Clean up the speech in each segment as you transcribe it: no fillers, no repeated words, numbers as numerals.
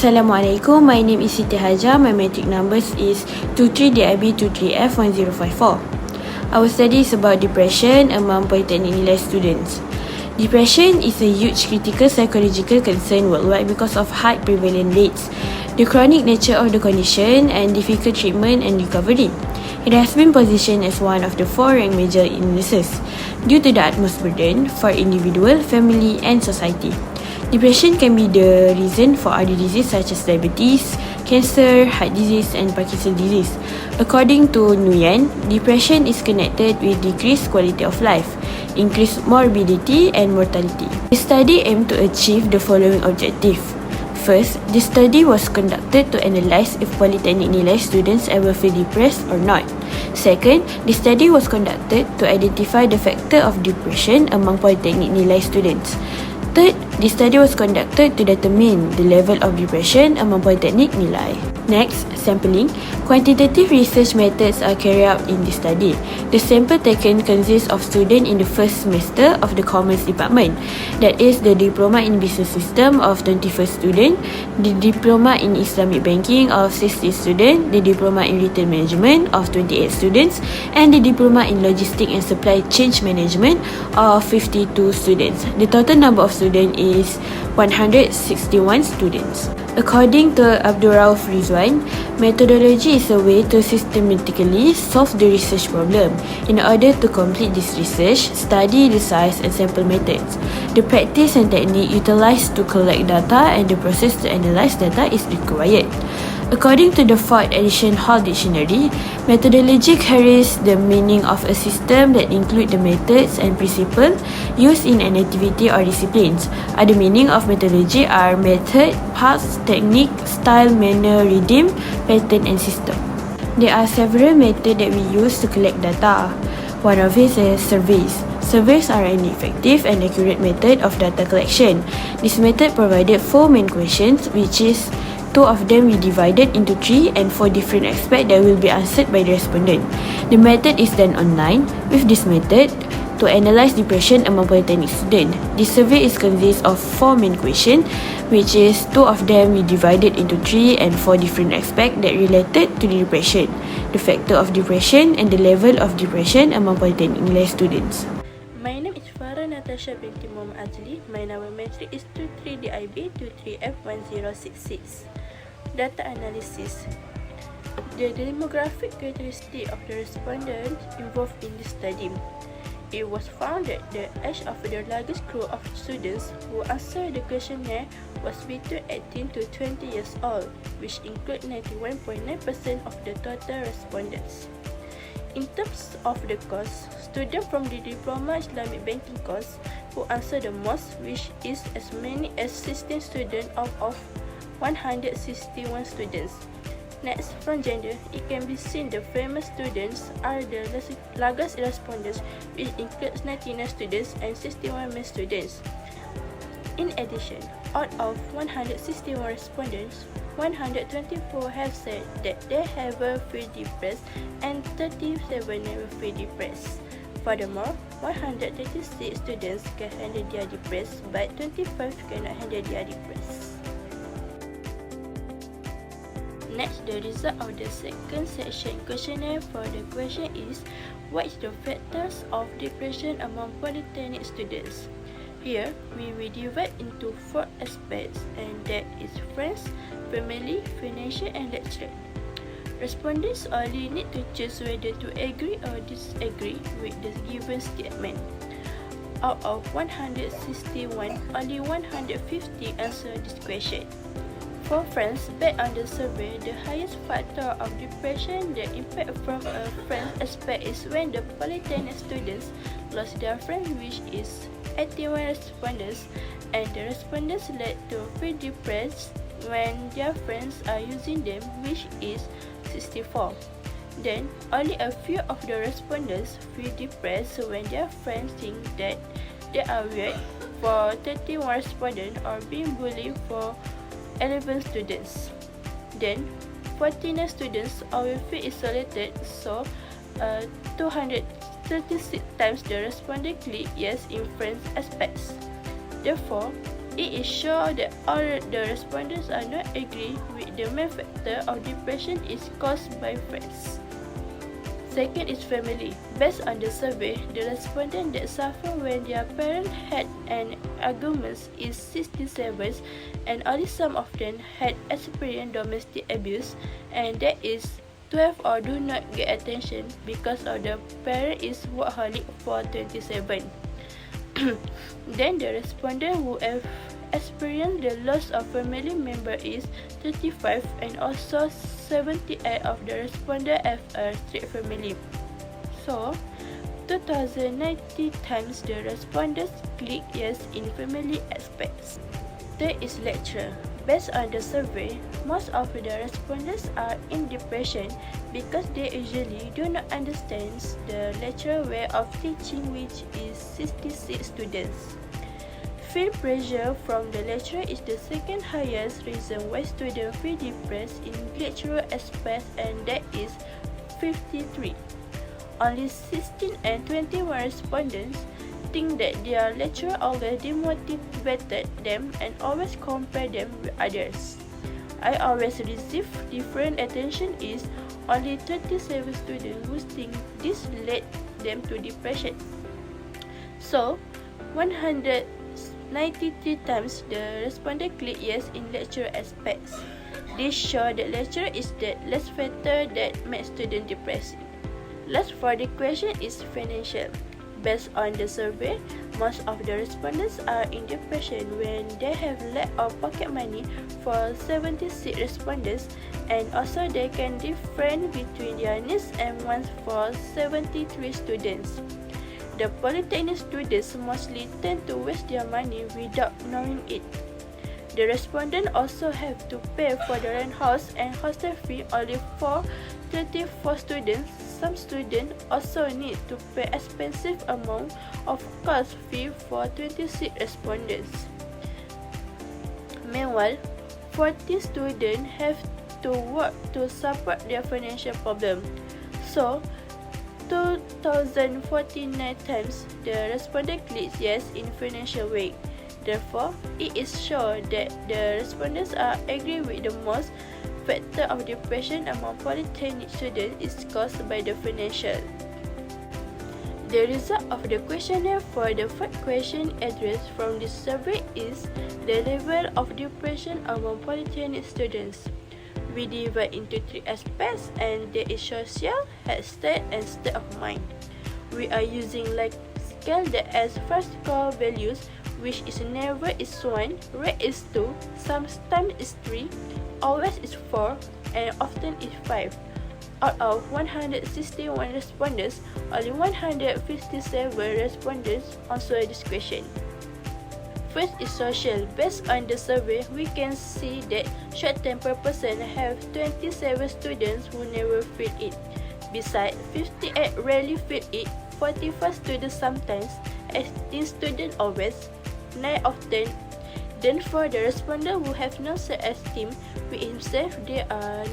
Assalamualaikum, my name is Siti Hajar. My matric numbers is 23DIB23F1054. Our study is about depression among polytechnic nilai students. Depression is a huge critical psychological concern worldwide because of high prevalent rates, the chronic nature of the condition, and difficult treatment and recovery. It has been positioned as one of the 4 ranked major illnesses due to the utmost burden for individual, family, and society. Depression can be the reason for other diseases such as diabetes, cancer, heart disease, and Parkinson's disease. According to Nguyen, depression is connected with decreased quality of life, increased morbidity, and mortality. The study aimed to achieve the following objective. First, the study was conducted to analyze if polytechnic nilai students ever feel depressed or not. Second, the study was conducted to identify the factor of depression among polytechnic nilai students. Third, the study was conducted to determine the level of depression among polytechnic nilai. Next, sampling. Quantitative research methods are carried out in this study. The sample taken consists of students in the first semester of the Commerce Department, that is the Diploma in Business System of 21 students, the Diploma in Islamic Banking of 60 students, the Diploma in Retail Management of 28 students, and the Diploma in Logistics and Supply Chain Management of 52 students. The total number of students is 161 students. According to Abdul Rauf Rizwan, methodology is a way to systematically solve the research problem. In order to complete this research, study the size and sample methods. The practice and technique utilized to collect data and the process to analyze data is required. According to the 4th edition Hall Dictionary, methodology carries the meaning of a system that includes the methods and principles used in an activity or disciplines. Other meaning of methodology are method, paths, technique, style, manner, rhythm, pattern, and system. There are several methods that we use to collect data. One of it is surveys. Surveys are an effective and accurate method of data collection. This method provided 4 main questions, which is 2 of them we divided into 3 and 4 different aspects that will be answered by the respondent. The method is done online. With this method, to analyze depression among polytechnic students, this survey is consists of 4 main questions, which is 2 of them we divided into 3 and 4 different aspects that related to the depression, the factor of depression, and the level of depression among polytechnic nilai students. My name is Farah Natasha binti Muhammad Azli. My number matric is 23DIB23F1066. Data analysis. The demographic characteristic of the respondents involved in this study. It was found that the age of the largest group of students who answered the questionnaire was between 18 to 20 years old, which include 91.9% of the total respondents. In terms of the course, students from the Diploma Islamic Banking course who answer the most, which is as many as 16 students out of 161 students. Next, from gender, it can be seen the female students are the largest respondents, which includes 99 students and 61 male students. In addition, out of 161 respondents, 124 have said that they have feel depressed and 37 never feel depressed. Furthermore, 136 students can handle their depressed, but 25 cannot handle their depressed. Next, the result of the second section questionnaire for the question is, what is the factors of depression among polytechnic students? Here, we will divide into 4 aspects, and that is friends, family, financial, and lecturer. Respondents only need to choose whether to agree or disagree with the given statement. Out of 161, only 150 answered this question. For friends, based on the survey, the highest factor of depression that impact from a friend aspect is when the polytechnic students lost their friend, which is 81 respondents, and the respondents led to feel depressed when their friends are using them, which is 64. Then, only a few of the respondents feel depressed when their friends think that they are weird, for 31 respondents, or being bullied for 11 students. Then, 49 students will feel isolated, so 236 times the respondent click yes in friends aspects. Therefore, It is shown that all the respondents are not agree with the main factor of depression is caused by friends. Second is family. Based on the survey, the respondents that suffer when their parents had an argument is 67, and only some of them had experienced domestic abuse, and that is 12 or do not get attention because of the parent is workaholic for 27. Then the respondent who have experienced the loss of family member is 35, and also 78 of the respondents have a strict family. So, 2090 times the respondents click yes in family aspects. Third is lecturer. Based on the survey, most of the respondents are in depression because they usually do not understand the lecturer way of teaching, which is 66 students. Feel pressure from the lecturer is the second highest reason why students feel depressed in lecturer aspects, and that is 53. Only 16 and 21 respondents think that their lecturer always demotivated them and always compare them with others. I always receive different attention is only 37 students who think this led them to depression. So, 193 times the respondent click yes in lecturer aspects. This show that lecturer is the less factor that makes student depressed. Last for the question is financial. Based on the survey, most of the respondents are in depression when they have lack of pocket money for 76 respondents, and also they can different between their needs and wants for 73 students. The polytechnic students mostly tend to waste their money without knowing it. The respondents also have to pay for the rent house and hostel fee only for 34 students. Some students also need to pay expensive amount of course fee for 26 respondents. Meanwhile, 40 students have to work to support their financial problem. So, 2049 times the respondent clicks yes in financial way. Therefore, it is sure that the respondents are agree with the most factor of depression among polytechnic students is caused by the financial. The result of the questionnaire for the first question addressed from this survey is the level of depression among polytechnic students. We divide into three aspects, and there is social, head state, and state of mind. We are using like scale that has first core values, which is never is 1, rare is 2, sometimes is 3, always is 4, and often is 5. Out of 161 respondents, only 157 respondents answered this question. First is social. Based on the survey, we can see that short-tempered persons have 27 students who never feel it. Besides, 58 rarely feel it, 45 students sometimes, 18 students always, 9 often. Then for the respondent who have no self-esteem with himself, there are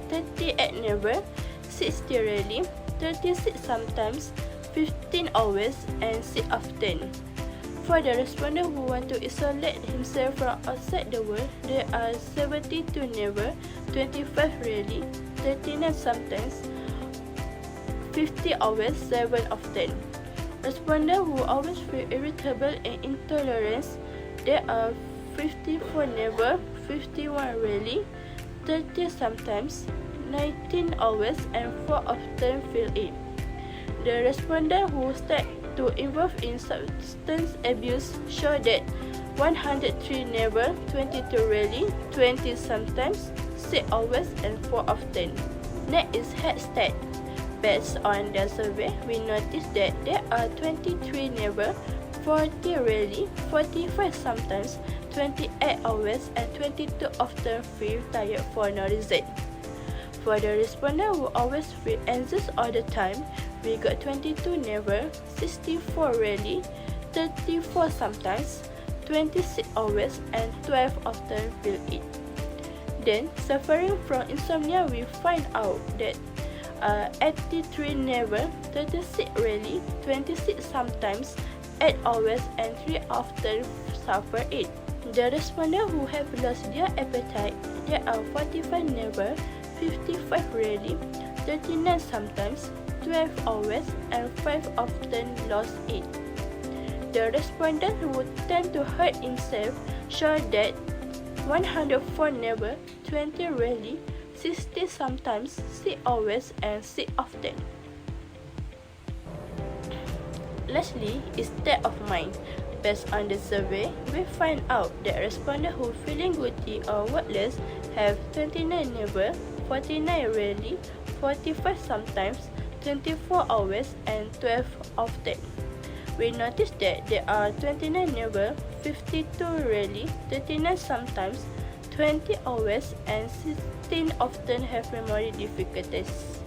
38 never, 60 rarely, 36 sometimes, 15 always, and 6 often. For the respondent who want to isolate himself from outside the world, there are 72 never, 25 rarely, 39 sometimes, 50 always, 7 often. Respondent who always feel irritable and intolerant, there are 54 never, 51 rarely, 30 sometimes, 19 always, and 4 often feel it. The respondent who start to involve in substance abuse show that 103 never, 22 rarely, 20 sometimes, 6 always, and 4 often. Next is head state. Based on the survey, we noticed that there are 23 never, 40 rarely, 45 sometimes, 28 always, and 22 often feel tired for no reason. For the respondent who always feel anxious all the time, we got 22 never, 64 rarely, 34 sometimes, 26 always, and 12 often feel it. Then, suffering from insomnia, we find out that 83 never, 36 rarely, 26 sometimes, 8 always, and 3 often suffer it. The respondents who have lost their appetite, there are 45 never, 55 rarely, 39 sometimes, 12 always, and 5 often lost it. The respondent who tend to hurt himself show that 104 never, 20 rarely, 60 sometimes, 6 always, and 6 often. Lastly is state of mind. Based on the survey, we find out that respondents who feeling guilty or worthless have 29 never, 49 rarely, 45 sometimes, 24 always, and 12 often. We notice that there are 29 never, 52 rarely, 39 sometimes, 20 always, and 16 often have memory difficulties.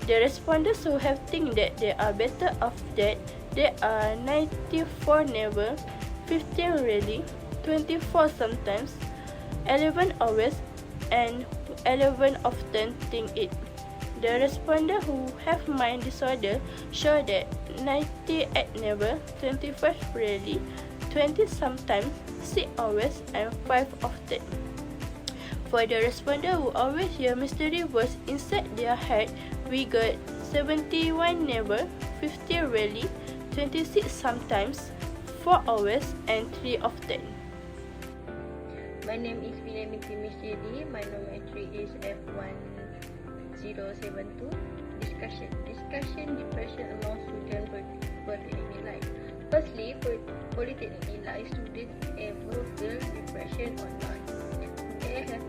The respondents who have think that they are better off that there are 94 never, 15 rarely, 24 sometimes, 11 always, and 11 often think it. The respondents who have mind disorder show that 98 never, 25 rarely, 20 sometimes, 6 always, and 5 often. For the respondents who always hear mystery words inside their head, we got 71 never, 50 rarely, 26 sometimes, 4 always, and 3 often. My name is Vinamiti Misjedi. My nometry is F1072. Discussion depression among students polytechnic life. Firstly, polytechnic life students ever feel depression or not. They have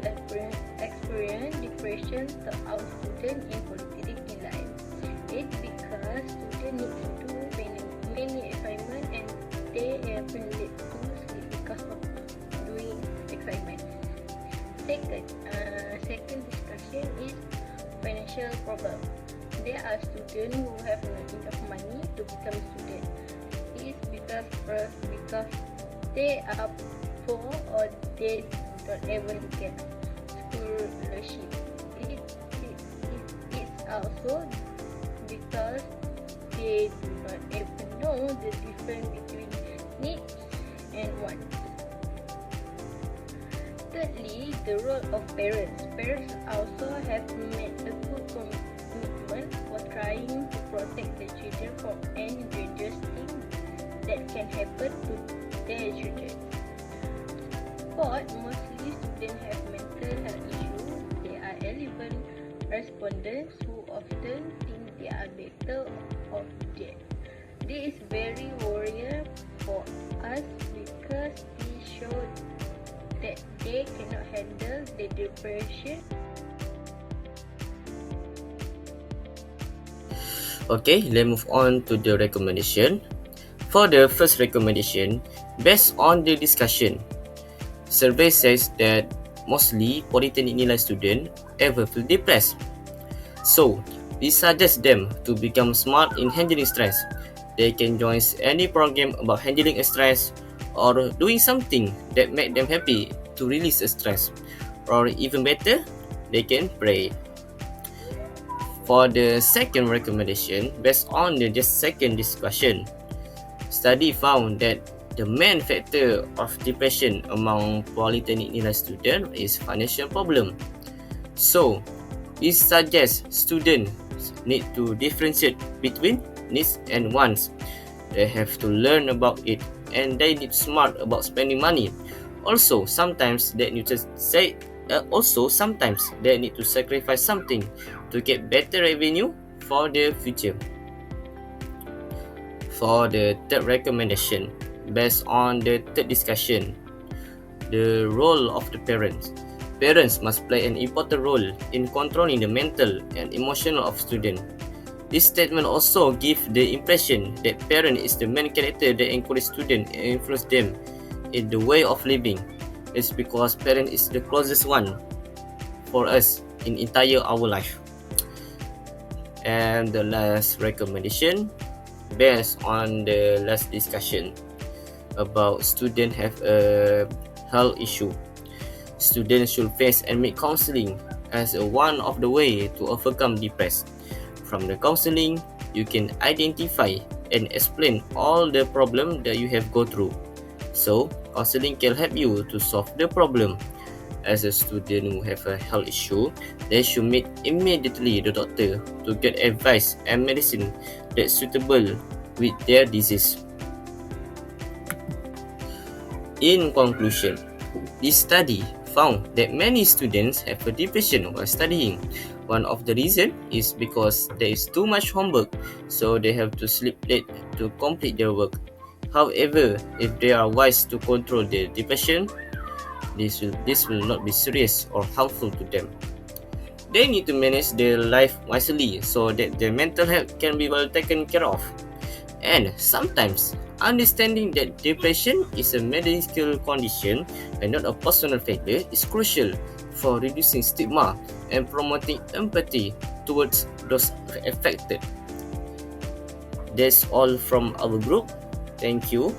experienced depression throughout students in polytechnic life. It's because students need to do many assignments and they have been late to sleep because of doing assignments. Second discussion is financial problem. There are students who have not enough money to become students. It's because they are poor or they don't even get scholarship. It's also because they do not even know the difference between needs and wants. Thirdly, the role of parents. Parents also have made a good commitment for trying to protect the children from any dangerous thing that can happen to their children. Fourth, mostly students have mental health issues. There are 11 respondents who often think they are better off dead. This is very worrying for us because it shows that they cannot handle the depression. Okay, let's move on to the recommendation. For the first recommendation, based on the discussion, survey says that mostly polytechnic nilai students ever feel depressed. So, we suggest them to become smart in handling stress. They can join any program about handling stress or doing something that make them happy to release stress. Or even better, they can pray. For the second recommendation, based on the second discussion, study found that the main factor of depression among polytechnic nilai students is financial problem. So, we suggest students need to differentiate between needs and wants. They have to learn about it and they need smart about spending money. Also, sometimes they need to sacrifice something to get better revenue for the future. For the third recommendation, based on the third discussion, the role of the parents. Parents must play an important role in controlling the mental and emotional of students. This statement also gives the impression that parent is the main character that encourages students and influence them in the way of living. It's because parent is the closest one for us in entire our life. And the last recommendation, based on the last discussion about students have a health issue. Students should face and meet counseling as one of the way to overcome depression. From the counseling, you can identify and explain all the problems that you have go through. So, Counseling can help you to solve the problem. As a student who have a health issue, they should meet immediately the doctor to get advice and medicine that's suitable with their disease. In conclusion, this study found that many students have a depression while studying. One of the reasons is because there is too much homework, so they have to sleep late to complete their work. However, if they are wise to control their depression, this will not be serious or harmful to them. They need to manage their life wisely so that their mental health can be well taken care of. And sometimes, understanding that depression is a medical condition and not a personal failure is crucial for reducing stigma and promoting empathy towards those affected. That's all from our group. Thank you.